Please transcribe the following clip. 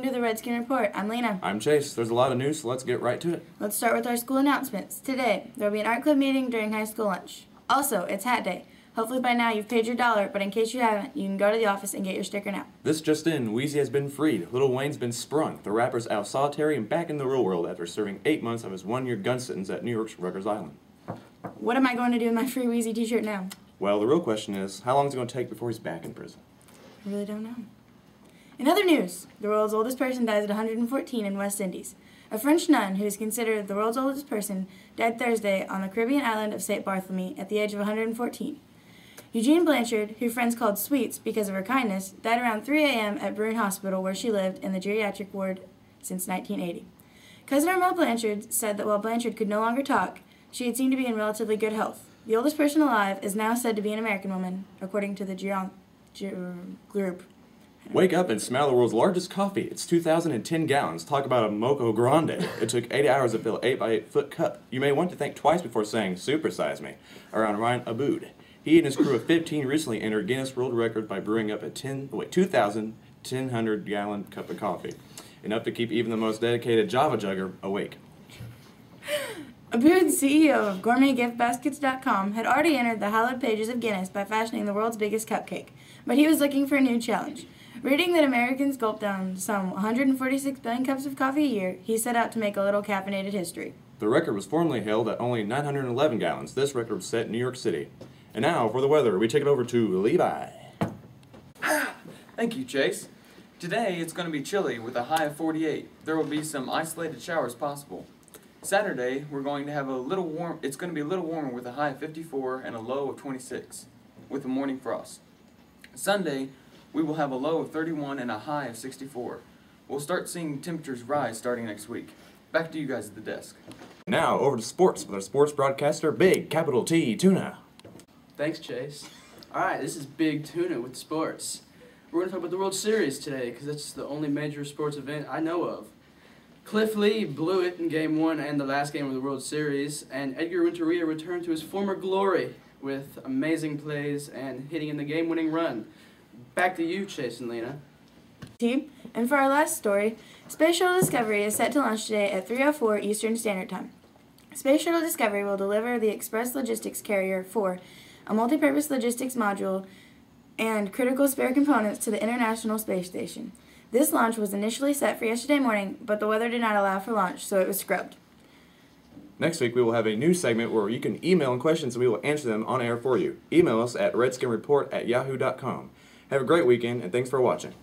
Welcome to the Redskin Report. I'm Lena. I'm Chase. There's a lot of news, so let's get right to it. Let's start with our school announcements. Today, there will be an art club meeting during high school lunch. Also, it's Hat Day. Hopefully by now you've paid your $1, but in case you haven't, you can go to the office and get your sticker now. This just in, Wheezy has been freed. Lil Wayne's been sprung. The rapper's out of solitary and back in the real world after serving 8 months of his 1-year gun sentence at New York's Rikers Island. What am I going to do with my free Wheezy t-shirt now? Well, the real question is, how long is it going to take before he's back in prison? I really don't know. In other news, the world's oldest person dies at 114 in West Indies. A French nun, who is considered the world's oldest person, died Thursday on the Caribbean island of St. Bartholomew at the age of 114. Eugene Blanchard, who friends called Sweets because of her kindness, died around 3 a.m. at Bruin Hospital, where she lived in the geriatric ward since 1980. Cousin Armel Blanchard said that while Blanchard could no longer talk, she had seemed to be in relatively good health. The oldest person alive is now said to be an American woman, according to the group. Wake up and smell the world's largest coffee. It's 2,010 gallons. Talk about a mocha grande. It took 8 hours to fill an 8x8 foot cup. You may want to think twice before saying, supersize me, around Ryan Aboud. He and his crew of 15 recently entered Guinness World Record by brewing up a 2,100 gallon cup of coffee. Enough to keep even the most dedicated Java jugger awake. Aboud, CEO of GourmetGiftBaskets.com, had already entered the hallowed pages of Guinness by fashioning the world's biggest cupcake, but he was looking for a new challenge. Reading that Americans gulp down some 146 billion cups of coffee a year, he set out to make a little caffeinated history. The record was formerly held at only 911 gallons. This record was set in New York City. And now, for the weather, we take it over to Levi. Thank you, Chase. Today, it's going to be chilly with a high of 48. There will be some isolated showers possible. Saturday, we're going to have it's going to be a little warmer with a high of 54 and a low of 26, with a morning frost. Sunday, we will have a low of 31 and a high of 64. We'll start seeing temperatures rise starting next week. Back to you guys at the desk. Now, over to sports with our sports broadcaster, Big Capital T Tuna. Thanks, Chase. Alright, this is Big Tuna with sports. We're going to talk about the World Series today, because that's the only major sports event I know of. Cliff Lee blew it in Game 1 and the last game of the World Series, and Edgar Renteria returned to his former glory with amazing plays and hitting in the game-winning run. Back to you, Chase and Lena. Team, and for our last story, Space Shuttle Discovery is set to launch today at 3:04 Eastern Standard Time. Space Shuttle Discovery will deliver the Express Logistics Carrier 4, a multi-purpose logistics module, and critical spare components to the International Space Station. This launch was initially set for yesterday morning, but the weather did not allow for launch, so it was scrubbed. Next week, we will have a new segment where you can email in questions and we will answer them on air for you. Email us at redskinreport@yahoo.com. Have a great weekend, and thanks for watching.